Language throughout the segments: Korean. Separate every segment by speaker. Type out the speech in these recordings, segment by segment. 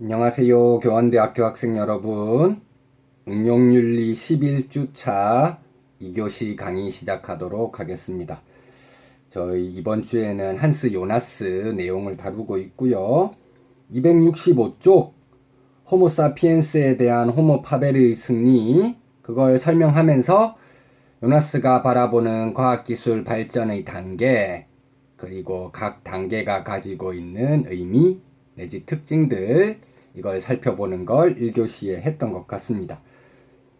Speaker 1: 안녕하세요. 교환대학교 학생 여러분. 응용윤리 11주차 2교시 강의 시작하도록 하겠습니다. 저희 이번 주에는 한스 요나스 내용을 다루고 있고요. 265쪽 호모사피엔스에 대한 호모 파베르의 승리, 그걸 설명하면서 요나스가 바라보는 과학기술 발전의 단계, 그리고 각 단계가 가지고 있는 의미 내지 특징들, 이걸 살펴보는 걸 1교시에 했던 것 같습니다.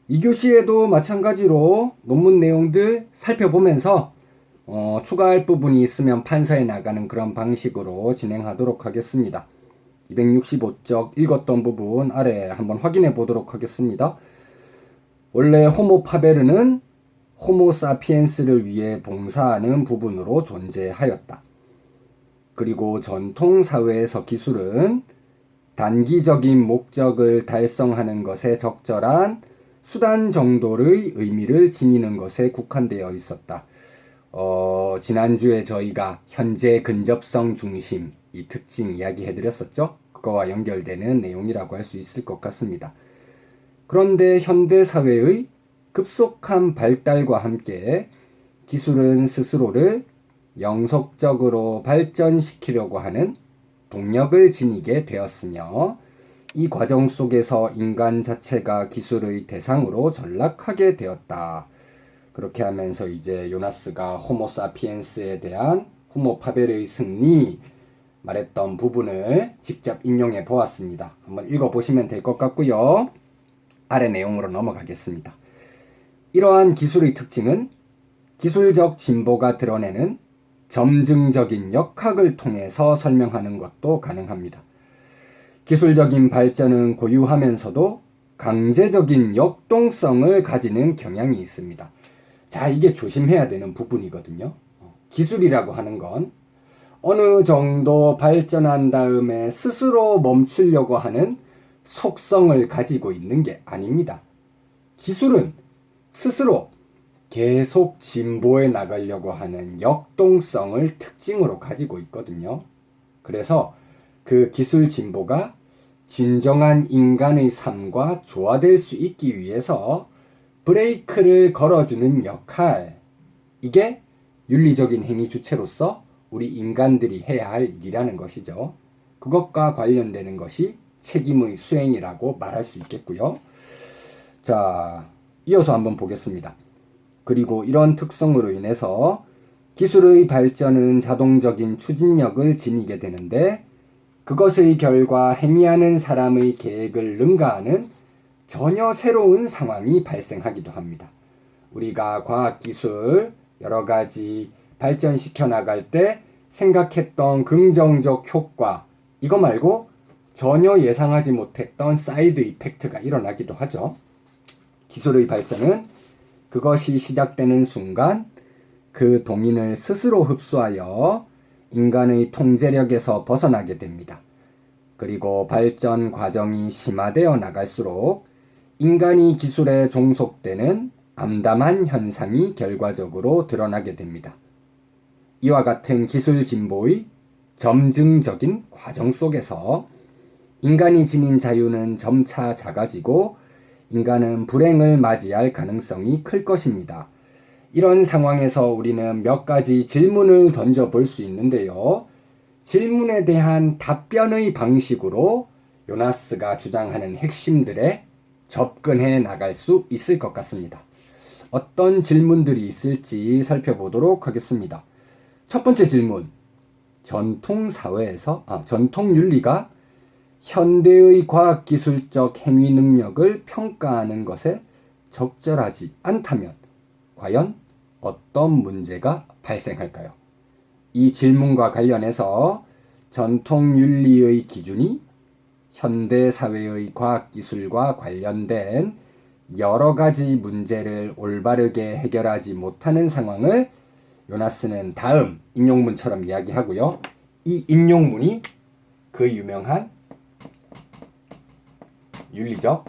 Speaker 1: 2교시에도 마찬가지로 논문 내용들 살펴보면서 추가할 부분이 있으면 판서해 나가는 그런 방식으로 진행하도록 하겠습니다. 265쪽 읽었던 부분 아래 한번 확인해 보도록 하겠습니다. 원래 호모 파베르는 호모 사피엔스를 위해 봉사하는 부분으로 존재하였다. 그리고 전통 사회에서 기술은 단기적인 목적을 달성하는 것에 적절한 수단 정도의 의미를 지니는 것에 국한되어 있었다. 지난주에 저희가 현재 근접성 중심 이 특징 이야기해드렸었죠. 그거와 연결되는 내용이라고 할 수 있을 것 같습니다. 그런데 현대사회의 급속한 발달과 함께 기술은 스스로를 영속적으로 발전시키려고 하는 동력을 지니게 되었으며, 이 과정 속에서 인간 자체가 기술의 대상으로 전락하게 되었다. 그렇게 하면서 이제 요나스가 호모사피엔스에 대한 호모 파베르의 승리 말했던 부분을 직접 인용해 보았습니다. 한번 읽어보시면 될 것 같고요. 아래 내용으로 넘어가겠습니다. 이러한 기술의 특징은 기술적 진보가 드러내는 점증적인 역학을 통해서 설명하는 것도 가능합니다. 기술적인 발전은 고유하면서도 강제적인 역동성을 가지는 경향이 있습니다. 자, 이게 조심해야 되는 부분이거든요. 기술이라고 하는 건 어느 정도 발전한 다음에 스스로 멈추려고 하는 속성을 가지고 있는 게 아닙니다. 기술은 스스로 계속 진보해 나가려고 하는 역동성을 특징으로 가지고 있거든요. 그래서 그 기술 진보가 진정한 인간의 삶과 조화될 수 있기 위해서 브레이크를 걸어주는 역할, 이게 윤리적인 행위 주체로서 우리 인간들이 해야 할 일이라는 것이죠. 그것과 관련되는 것이 책임의 수행이라고 말할 수 있겠고요. 자, 이어서 한번 보겠습니다. 그리고 이런 특성으로 인해서 기술의 발전은 자동적인 추진력을 지니게 되는데, 그것의 결과 행위하는 사람의 계획을 능가하는 전혀 새로운 상황이 발생하기도 합니다. 우리가 과학기술 여러 가지 발전시켜 나갈 때 생각했던 긍정적 효과, 이거 말고 전혀 예상하지 못했던 사이드 이펙트가 일어나기도 하죠. 기술의 발전은 그것이 시작되는 순간 그 동인을 스스로 흡수하여 인간의 통제력에서 벗어나게 됩니다. 그리고 발전 과정이 심화되어 나갈수록 인간이 기술에 종속되는 암담한 현상이 결과적으로 드러나게 됩니다. 이와 같은 기술 진보의 점증적인 과정 속에서 인간이 지닌 자유는 점차 작아지고 인간은 불행을 맞이할 가능성이 클 것입니다. 이런 상황에서 우리는 몇 가지 질문을 던져볼 수 있는데요. 질문에 대한 답변의 방식으로 요나스가 주장하는 핵심들에 접근해 나갈 수 있을 것 같습니다. 어떤 질문들이 있을지 살펴보도록 하겠습니다. 첫 번째 질문, 전통 윤리가 현대의 과학기술적 행위 능력을 평가하는 것에 적절하지 않다면 과연 어떤 문제가 발생할까요? 이 질문과 관련해서 전통 윤리의 기준이 현대사회의 과학기술과 관련된 여러 가지 문제를 올바르게 해결하지 못하는 상황을 요나스는 다음 인용문처럼 이야기하고요. 이 인용문이 그 유명한 윤리적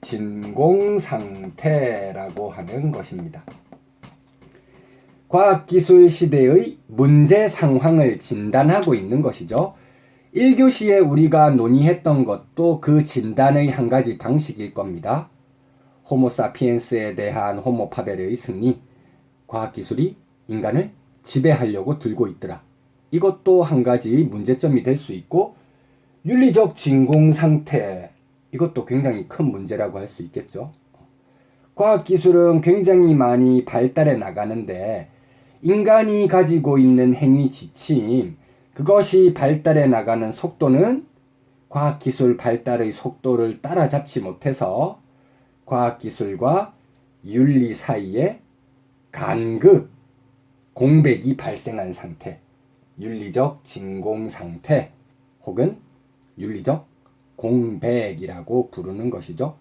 Speaker 1: 진공상태라고 하는 것입니다. 과학기술 시대의 문제 상황을 진단하고 있는 것이죠. 1교시에 우리가 논의했던 것도 그 진단의 한 가지 방식일 겁니다. 호모사피엔스에 대한 호모파벨의 승리, 과학기술이 인간을 지배하려고 들고 있더라. 이것도 한 가지 문제점이 될 수 있고, 윤리적 진공상태, 이것도 굉장히 큰 문제라고 할 수 있겠죠. 과학기술은 굉장히 많이 발달해 나가는데 인간이 가지고 있는 행위 지침, 그것이 발달해 나가는 속도는 과학기술 발달의 속도를 따라잡지 못해서 과학기술과 윤리 사이에 간극, 공백이 발생한 상태, 윤리적 진공상태 혹은 윤리적 공백이라고 부르는 것이죠.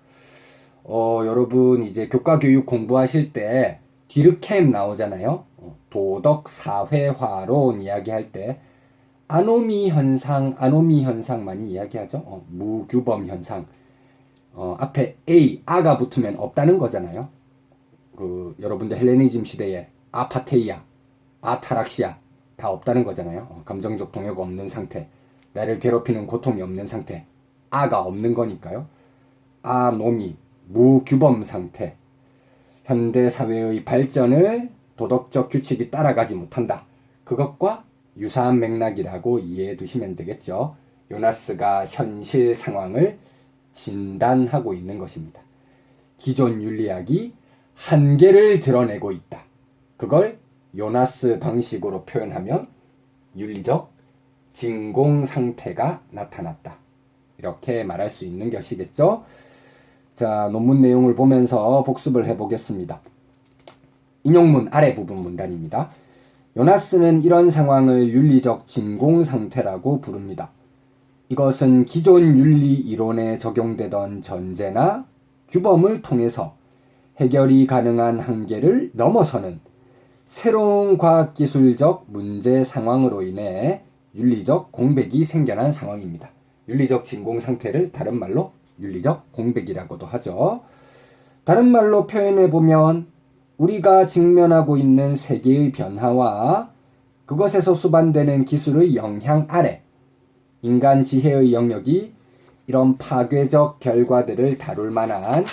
Speaker 1: 여러분 이제 교과교육 공부하실 때 디르켐 나오잖아요. 도덕 사회화론 이야기할 때 아노미 현상 많이 이야기하죠. 무규범 현상. 앞에 아가 붙으면 없다는 거잖아요. 여러분들 헬레니즘 시대에 아파테이아, 아타락시아 다 없다는 거잖아요. 감정적 동요가 없는 상태, 나를 괴롭히는 고통이 없는 상태, 아가 없는 거니까요. 아노미, 무규범 상태. 현대 사회의 발전을 도덕적 규칙이 따라가지 못한다. 그것과 유사한 맥락이라고 이해해 두시면 되겠죠. 요나스가 현실 상황을 진단하고 있는 것입니다. 기존 윤리학이 한계를 드러내고 있다. 그걸 요나스 방식으로 표현하면 윤리적 진공 상태가 나타났다. 이렇게 말할 수 있는 것이겠죠. 자, 논문 내용을 보면서 복습을 해보겠습니다. 인용문 아래 부분 문단입니다. 요나스는 이런 상황을 윤리적 진공 상태라고 부릅니다. 이것은 기존 윤리 이론에 적용되던 전제나 규범을 통해서 해결이 가능한 한계를 넘어서는 새로운 과학기술적 문제 상황으로 인해 윤리적 공백이 생겨난 상황입니다. 윤리적 진공 상태를 다른 말로 윤리적 공백이라고도 하죠. 다른 말로 표현해보면 우리가 직면하고 있는 세계의 변화와 그것에서 수반되는 기술의 영향 아래 인간 지혜의 영역이 이런 파괴적 결과들을 다룰 만한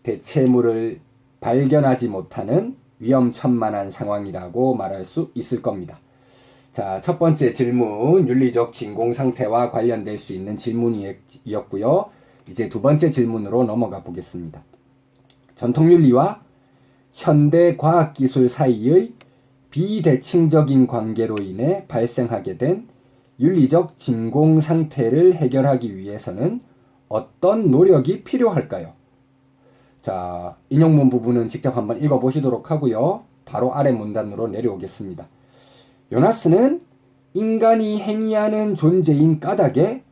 Speaker 1: 대체물을 발견하지 못하는 위험천만한 상황이라고 말할 수 있을 겁니다. 자, 첫 번째 질문, 윤리적 진공 상태와 관련될 수 있는 질문이었고요. 이제 두 번째 질문으로 넘어가 보겠습니다. 전통윤리와 현대 과학기술 사이의 비대칭적인 관계로 인해 발생하게 된 윤리적 진공 상태를 해결하기 위해서는 어떤 노력이 필요할까요? 자, 인용문 부분은 직접 한번 읽어보시도록 하고요. 바로 아래 문단으로 내려오겠습니다. 요나스는 인간이 행위하는 존재인 까닭에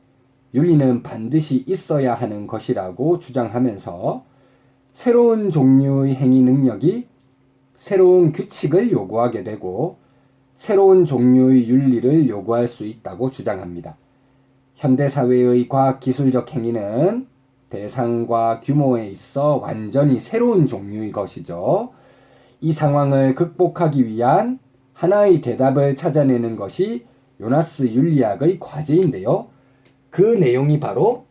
Speaker 1: 윤리는 반드시 있어야 하는 것이라고 주장하면서 새로운 종류의 행위 능력이 새로운 규칙을 요구하게 되고 새로운 종류의 윤리를 요구할 수 있다고 주장합니다. 현대사회의 과학기술적 행위는 대상과 규모에 있어 완전히 새로운 종류의 것이죠. 이 상황을 극복하기 위한 하나의 대답을 찾아내는 것이 요나스 윤리학의 과제인데요. 그 내용이 바로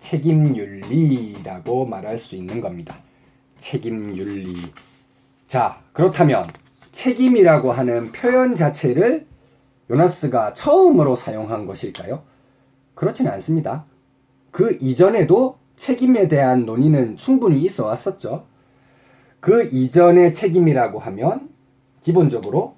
Speaker 1: 책임윤리라고 말할 수 있는 겁니다. 책임윤리. 자, 그렇다면 책임이라고 하는 표현 자체를 요나스가 처음으로 사용한 것일까요? 그렇지는 않습니다. 그 이전에도 책임에 대한 논의는 충분히 있어 왔었죠. 그 이전의 책임이라고 하면 기본적으로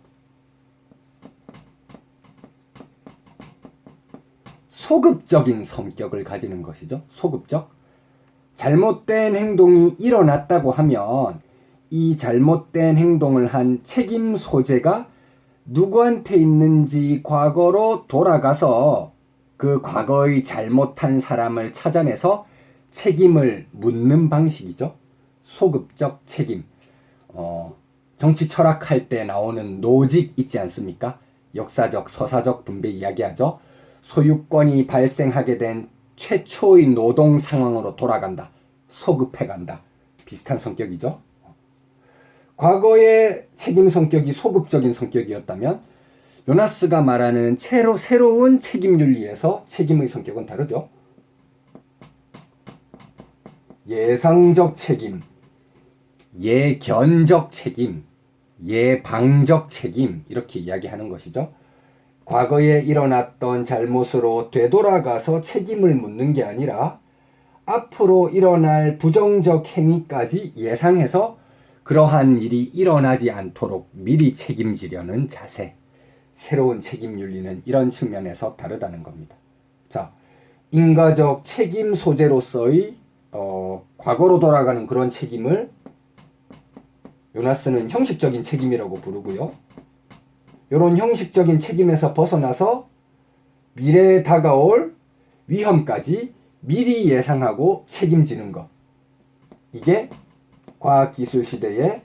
Speaker 1: 소급적인 성격을 가지는 것이죠. 소급적. 잘못된 행동이 일어났다고 하면 이 잘못된 행동을 한 책임 소재가 누구한테 있는지 과거로 돌아가서 그 과거의 잘못한 사람을 찾아내서 책임을 묻는 방식이죠. 소급적 책임. 정치 철학할 때 나오는 노직 있지 않습니까? 역사적, 서사적 분배 이야기하죠. 소유권이 발생하게 된 최초의 노동 상황으로 돌아간다. 소급해간다. 비슷한 성격이죠. 과거의 책임 성격이 소급적인 성격이었다면 요나스가 말하는 새로운 책임윤리에서 책임의 성격은 다르죠. 예상적 책임, 예견적 책임, 예방적 책임 이렇게 이야기하는 것이죠. 과거에 일어났던 잘못으로 되돌아가서 책임을 묻는 게 아니라 앞으로 일어날 부정적 행위까지 예상해서 그러한 일이 일어나지 않도록 미리 책임지려는 자세. 새로운 책임윤리는 이런 측면에서 다르다는 겁니다. 자, 인가적 책임 소재로서의 과거로 돌아가는 그런 책임을 요나스는 형식적인 책임이라고 부르고요. 이런 형식적인 책임에서 벗어나서 미래에 다가올 위험까지 미리 예상하고 책임지는 것. 이게 과학기술 시대에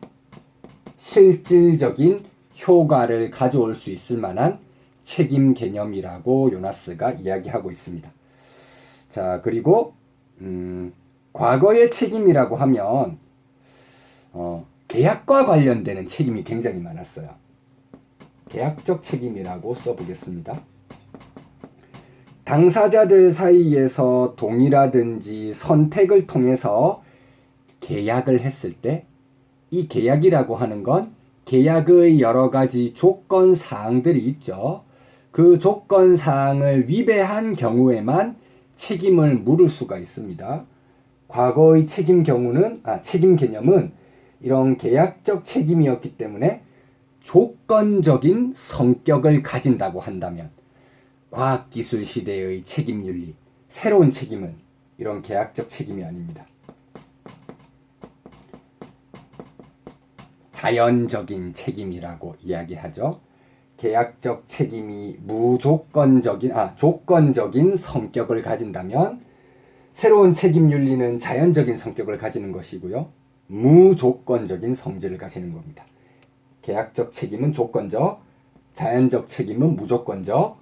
Speaker 1: 실질적인 효과를 가져올 수 있을 만한 책임 개념이라고 요나스가 이야기하고 있습니다. 자, 그리고 과거의 책임이라고 하면 계약과 관련되는 책임이 굉장히 많았어요. 계약적 책임이라고 써보겠습니다. 당사자들 사이에서 동의라든지 선택을 통해서 계약을 했을 때 이 계약이라고 하는 건 계약의 여러 가지 조건 사항들이 있죠. 그 조건 사항을 위배한 경우에만 책임을 물을 수가 있습니다. 과거의 책임 개념은 이런 계약적 책임이었기 때문에 조건적인 성격을 가진다고 한다면 과학기술 시대의 책임윤리, 새로운 책임은 이런 계약적 책임이 아닙니다. 자연적인 책임이라고 이야기하죠. 계약적 책임이 조건적인 성격을 가진다면 새로운 책임윤리는 자연적인 성격을 가지는 것이고요. 무조건적인 성질을 가지는 겁니다. 계약적 책임은 조건적, 자연적 책임은 무조건적.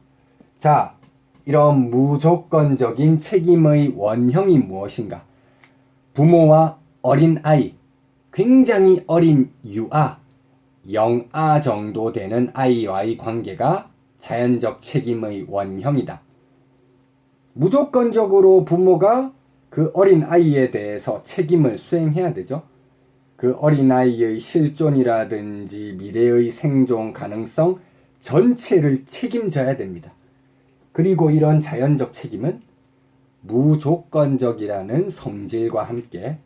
Speaker 1: 자, 이런 무조건적인 책임의 원형이 무엇인가? 부모와 어린 아이, 굉장히 어린 유아, 영아 정도 되는 아이와의 관계가 자연적 책임의 원형이다. 무조건적으로 부모가 그 어린 아이에 대해서 책임을 수행해야 되죠. 그 어린아이의 실존이라든지 미래의 생존 가능성 전체를 책임져야 됩니다. 그리고 이런 자연적 책임은 무조건적이라는 성질과 함께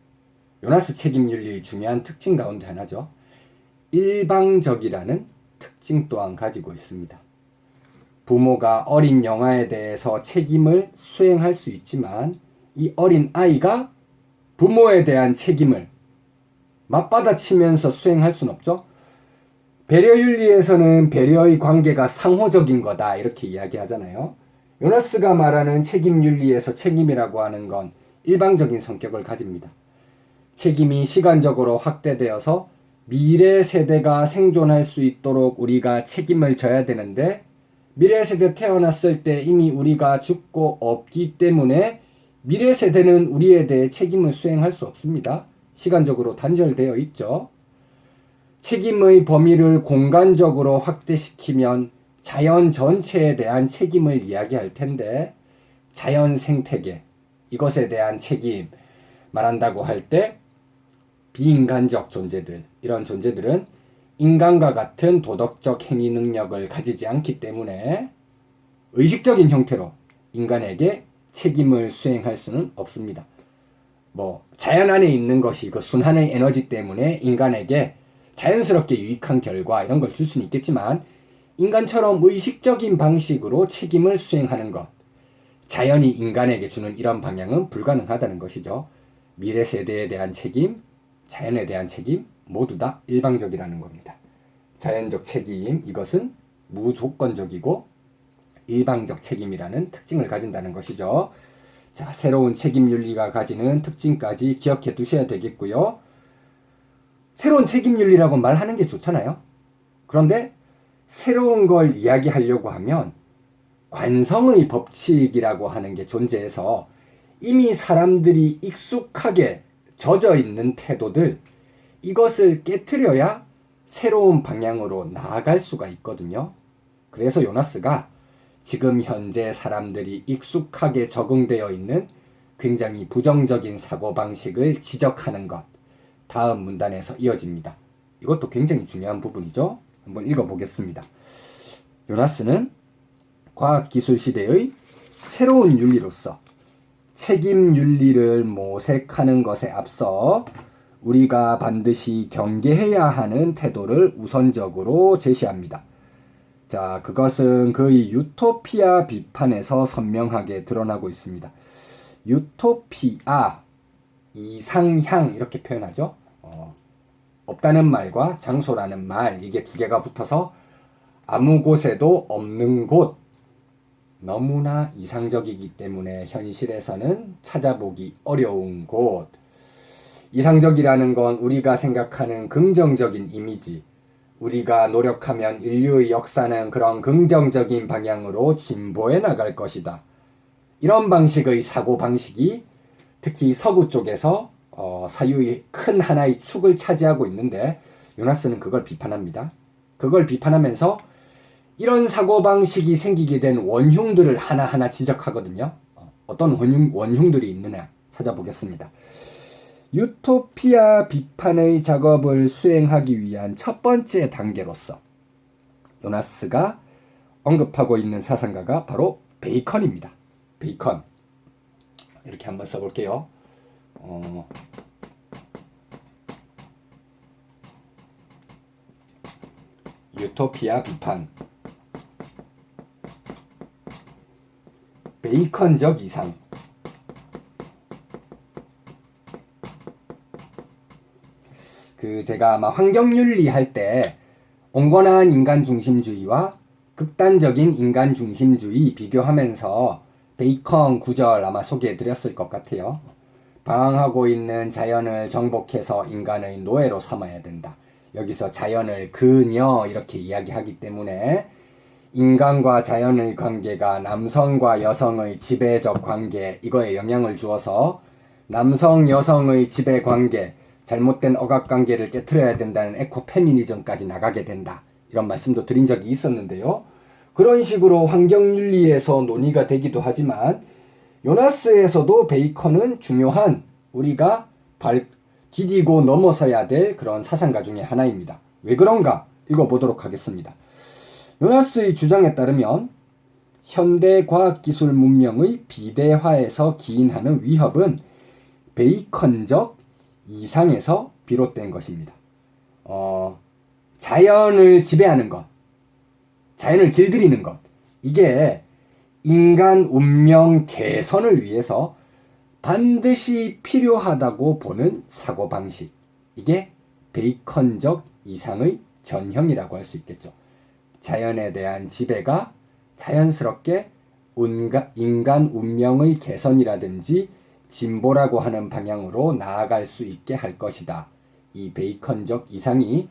Speaker 1: 요나스 책임윤리의 중요한 특징 가운데 하나죠. 일방적이라는 특징 또한 가지고 있습니다. 부모가 어린 영아에 대해서 책임을 수행할 수 있지만 이 어린 아이가 부모에 대한 책임을 맞받아치면서 수행할 수는 없죠. 배려윤리에서는 배려의 관계가 상호적인 거다 이렇게 이야기하잖아요. 요나스가 말하는 책임윤리에서 책임이라고 하는 건 일방적인 성격을 가집니다. 책임이 시간적으로 확대되어서 미래 세대가 생존할 수 있도록 우리가 책임을 져야 되는데 미래 세대 태어났을 때 이미 우리가 죽고 없기 때문에 미래 세대는 우리에 대해 책임을 수행할 수 없습니다. 시간적으로 단절되어 있죠. 책임의 범위를 공간적으로 확대시키면 자연 전체에 대한 책임을 이야기할 텐데 자연 생태계, 이것에 대한 책임 말한다고 할 때 비인간적 존재들, 이런 존재들은 인간과 같은 도덕적 행위 능력을 가지지 않기 때문에 의식적인 형태로 인간에게 책임을 수행할 수는 없습니다. 자연 안에 있는 것이 그 순환의 에너지 때문에 인간에게 자연스럽게 유익한 결과 이런 걸 줄 수는 있겠지만 인간처럼 의식적인 방식으로 책임을 수행하는 것, 자연이 인간에게 주는 이런 방향은 불가능하다는 것이죠. 미래 세대에 대한 책임, 자연에 대한 책임 모두 다 일방적이라는 겁니다. 자연적 책임, 이것은 무조건적이고 일방적 책임이라는 특징을 가진다는 것이죠. 자, 새로운 책임윤리가 가지는 특징까지 기억해 두셔야 되겠고요. 새로운 책임윤리라고 말하는 게 좋잖아요. 그런데 새로운 걸 이야기하려고 하면 관성의 법칙이라고 하는 게 존재해서 이미 사람들이 익숙하게 젖어 있는 태도들, 이것을 깨트려야 새로운 방향으로 나아갈 수가 있거든요. 그래서 요나스가 지금 현재 사람들이 익숙하게 적응되어 있는 굉장히 부정적인 사고방식을 지적하는 것. 다음 문단에서 이어집니다. 이것도 굉장히 중요한 부분이죠. 한번 읽어보겠습니다. 요나스는 과학기술 시대의 새로운 윤리로서 책임 윤리를 모색하는 것에 앞서 우리가 반드시 경계해야 하는 태도를 우선적으로 제시합니다. 자, 그것은 그의 유토피아 비판에서 선명하게 드러나고 있습니다. 유토피아, 이상향 이렇게 표현하죠. 없다는 말과 장소라는 말, 이게 두 개가 붙어서 아무 곳에도 없는 곳, 너무나 이상적이기 때문에 현실에서는 찾아보기 어려운 곳. 이상적이라는 건 우리가 생각하는 긍정적인 이미지, 우리가 노력하면 인류의 역사는 그런 긍정적인 방향으로 진보해 나갈 것이다. 이런 방식의 사고방식이 특히 서구 쪽에서 사유의 큰 하나의 축을 차지하고 있는데 요나스는 그걸 비판합니다. 그걸 비판하면서 이런 사고방식이 생기게 된 원흉들을 하나하나 지적하거든요. 어떤 원흉들이 있느냐 찾아보겠습니다. 유토피아 비판의 작업을 수행하기 위한 첫 번째 단계로서 요나스가 언급하고 있는 사상가가 바로 베이컨입니다. 베이컨. 이렇게 한번 써볼게요. 유토피아 비판. 베이컨적 이상. 제가 아마 환경윤리 할 때 온건한 인간 중심주의와 극단적인 인간 중심주의 비교하면서 베이컨 구절 아마 소개해 드렸을 것 같아요. 방황하고 있는 자연을 정복해서 인간의 노예로 삼아야 된다. 여기서 자연을 그녀 이렇게 이야기하기 때문에 인간과 자연의 관계가 남성과 여성의 지배적 관계, 이거에 영향을 주어서 남성 여성의 지배 관계, 잘못된 억압관계를 깨트려야 된다는 에코페미니즘까지 나가게 된다. 이런 말씀도 드린 적이 있었는데요. 그런 식으로 환경윤리에서 논의가 되기도 하지만 요나스에서도 베이컨은 중요한 우리가 디디고 넘어서야 될 그런 사상가 중에 하나입니다. 왜 그런가? 읽어보도록 하겠습니다. 요나스의 주장에 따르면 현대 과학기술 문명의 비대화에서 기인하는 위협은 베이컨적 이상에서 비롯된 것입니다. 자연을 지배하는 것, 자연을 길들이는 것, 이게 인간 운명 개선을 위해서 반드시 필요하다고 보는 사고방식, 이게 베이컨적 이상의 전형이라고 할 수 있겠죠. 자연에 대한 지배가 자연스럽게 인간 운명의 개선이라든지 진보라고 하는 방향으로 나아갈 수 있게 할 것이다. 이 베이컨적 이상이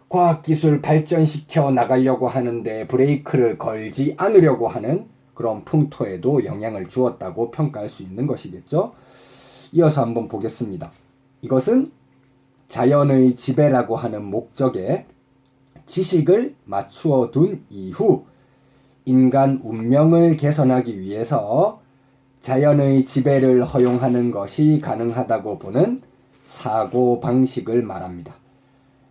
Speaker 1: 과학기술 발전시켜 나가려고 하는데 브레이크를 걸지 않으려고 하는 그런 풍토에도 영향을 주었다고 평가할 수 있는 것이겠죠. 이어서 한번 보겠습니다. 이것은 자연의 지배라고 하는 목적에 지식을 맞추어 둔 이후 인간 운명을 개선하기 위해서 자연의 지배를 허용하는 것이 가능하다고 보는 사고방식을 말합니다.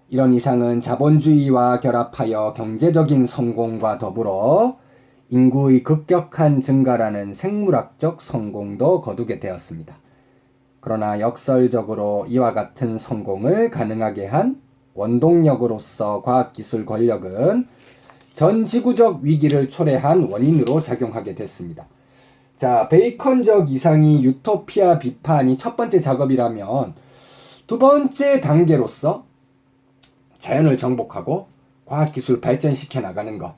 Speaker 1: 이런 이상은 자본주의와 결합하여 경제적인 성공과 더불어 인구의 급격한 증가라는 생물학적 성공도 거두게 되었습니다. 그러나 역설적으로 이와 같은 성공을 가능하게 한 원동력으로서 과학기술 권력은 전 지구적 위기를 초래한 원인으로 작용하게 됐습니다. 자, 베이컨적 이상이 유토피아 비판이 첫 번째 작업이라면 두 번째 단계로서 자연을 정복하고 과학기술 발전시켜 나가는 것,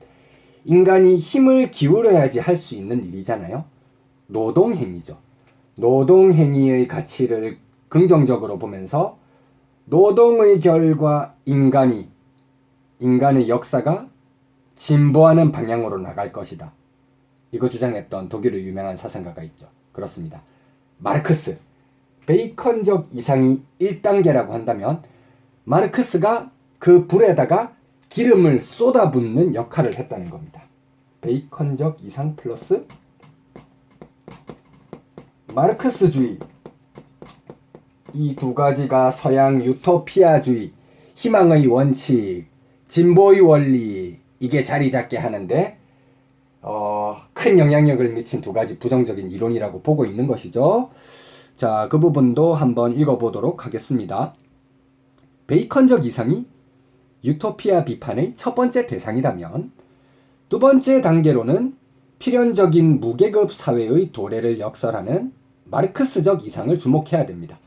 Speaker 1: 인간이 힘을 기울여야지 할 수 있는 일이잖아요. 노동행위죠. 노동행위의 가치를 긍정적으로 보면서 노동의 결과 인간의 역사가 진보하는 방향으로 나갈 것이다. 이거 주장했던 독일의 유명한 사상가가 있죠. 그렇습니다. 마르크스. 베이컨적 이상이 1단계라고 한다면 마르크스가 그 불에다가 기름을 쏟아붓는 역할을 했다는 겁니다. 베이컨적 이상 플러스 마르크스주의, 이 두 가지가 서양 유토피아주의, 희망의 원칙, 진보의 원리, 이게 자리 잡게 하는데 큰 영향력을 미친 두 가지 부정적인 이론이라고 보고 있는 것이죠. 자, 그 부분도 한번 읽어보도록 하겠습니다. 베이컨적 이상이 유토피아 비판의 첫 번째 대상이라면 두 번째 단계로는 필연적인 무계급 사회의 도래를 역설하는 마르크스적 이상을 주목해야 됩니다.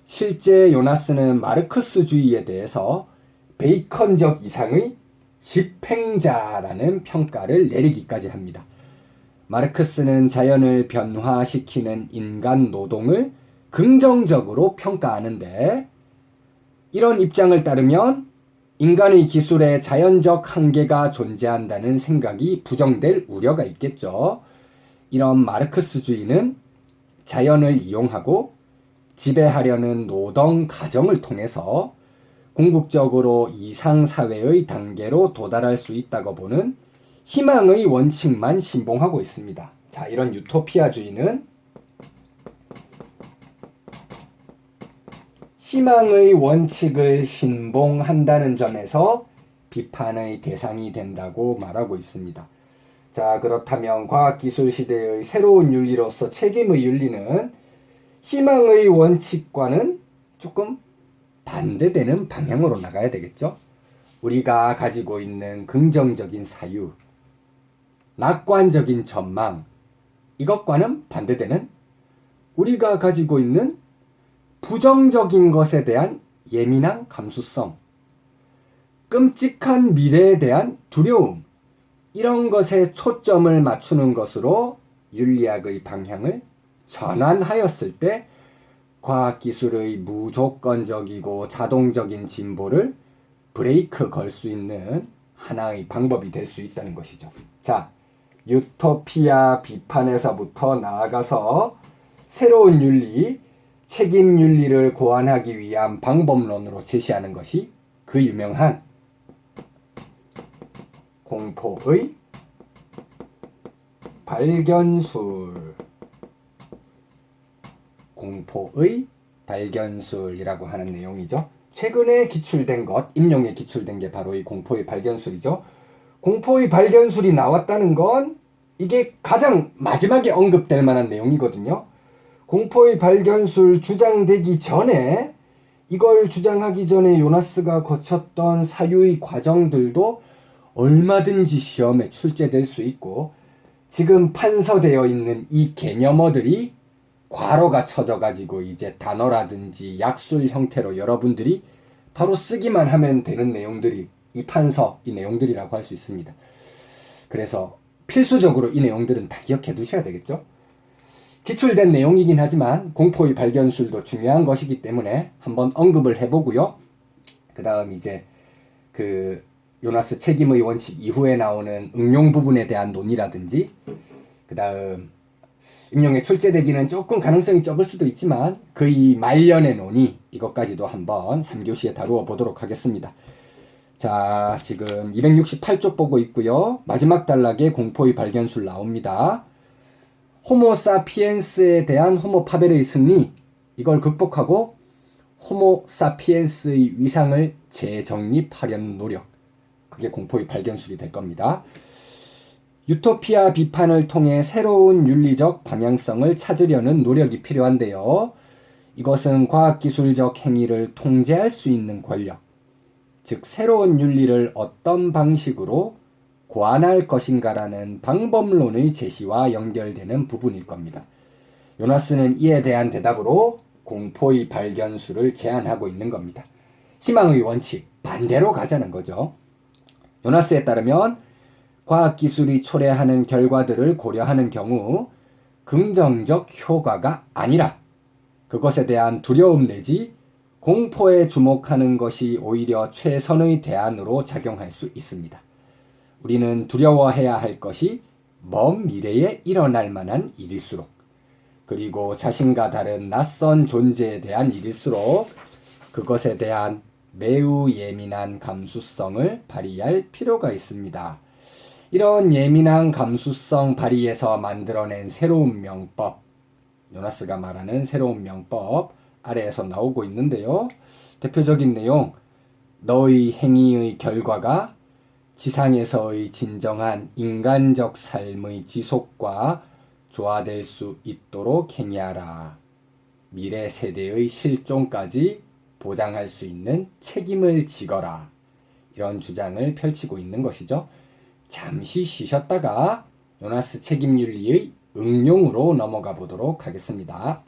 Speaker 1: 실제 요나스는 마르크스주의에 대해서 베이컨적 이상의 집행자라는 평가를 내리기까지 합니다. 마르크스는 자연을 변화시키는 인간 노동을 긍정적으로 평가하는데, 이런 입장을 따르면 인간의 기술에 자연적 한계가 존재한다는 생각이 부정될 우려가 있겠죠. 이런 마르크스주의는 자연을 이용하고 지배하려는 노동 과정을 통해서 궁극적으로 이상사회의 단계로 도달할 수 있다고 보는 희망의 원칙만 신봉하고 있습니다. 자, 이런 유토피아주의는 희망의 원칙을 신봉한다는 점에서 비판의 대상이 된다고 말하고 있습니다. 자, 그렇다면 과학기술 시대의 새로운 윤리로서 책임의 윤리는 희망의 원칙과는 조금 반대되는 방향으로 나가야 되겠죠. 우리가 가지고 있는 긍정적인 사유, 낙관적인 전망, 이것과는 반대되는 우리가 가지고 있는 부정적인 것에 대한 예민한 감수성, 끔찍한 미래에 대한 두려움, 이런 것에 초점을 맞추는 것으로 윤리학의 방향을 전환하였을 때 과학기술의 무조건적이고 자동적인 진보를 브레이크 걸 수 있는 하나의 방법이 될 수 있다는 것이죠. 자, 유토피아 비판에서부터 나아가서 새로운 윤리, 책임 윤리를 고안하기 위한 방법론으로 제시하는 것이 그 유명한 공포의 발견술, 공포의 발견술이라고 하는 내용이죠. 최근에 기출된 것, 임용에 기출된 게 바로 이 공포의 발견술이죠. 공포의 발견술이 나왔다는 건 이게 가장 마지막에 언급될 만한 내용이거든요. 공포의 발견술 주장되기 전에, 이걸 주장하기 전에 요나스가 거쳤던 사유의 과정들도 얼마든지 시험에 출제될 수 있고, 지금 판서되어 있는 이 개념어들이 괄호가 쳐져가지고 이제 단어라든지 약술 형태로 여러분들이 바로 쓰기만 하면 되는 내용들이 이 판서, 이 내용들이라고 할 수 있습니다. 그래서 필수적으로 이 내용들은 다 기억해 두셔야 되겠죠. 기출된 내용이긴 하지만 공포의 발견술도 중요한 것이기 때문에 한번 언급을 해보고요. 그 다음 이제 그 요나스 책임의 원칙 이후에 나오는 응용 부분에 대한 논의라든지, 그 다음 임용에 출제되기는 조금 가능성이 적을 수도 있지만 그의 말년의 논의, 이것까지도 한번 3교시에 다루어 보도록 하겠습니다. 자, 지금 268쪽 보고 있고요. 마지막 단락에 공포의 발견술 나옵니다. 호모사피엔스에 대한 호모파벨의 승리, 이걸 극복하고 호모사피엔스의 위상을 재정립하려는 노력, 그게 공포의 발견술이 될 겁니다. 유토피아 비판을 통해 새로운 윤리적 방향성을 찾으려는 노력이 필요한데요. 이것은 과학기술적 행위를 통제할 수 있는 권력, 즉 새로운 윤리를 어떤 방식으로 고안할 것인가라는 방법론의 제시와 연결되는 부분일 겁니다. 요나스는 이에 대한 대답으로 공포의 발견술을 제안하고 있는 겁니다. 희망의 원칙, 반대로 가자는 거죠. 요나스에 따르면 과학기술이 초래하는 결과들을 고려하는 경우 긍정적 효과가 아니라 그것에 대한 두려움 내지 공포에 주목하는 것이 오히려 최선의 대안으로 작용할 수 있습니다. 우리는 두려워해야 할 것이 먼 미래에 일어날 만한 일일수록, 그리고 자신과 다른 낯선 존재에 대한 일일수록 그것에 대한 매우 예민한 감수성을 발휘할 필요가 있습니다. 이런 예민한 감수성 발휘해서 만들어낸 새로운 명법, 요나스가 말하는 새로운 명법 아래에서 나오고 있는데요. 대표적인 내용, 너의 행위의 결과가 지상에서의 진정한 인간적 삶의 지속과 조화될 수 있도록 행위하라. 미래 세대의 실종까지 보장할 수 있는 책임을 지거라. 이런 주장을 펼치고 있는 것이죠. 잠시 쉬셨다가 요나스 책임윤리의 응용으로 넘어가 보도록 하겠습니다.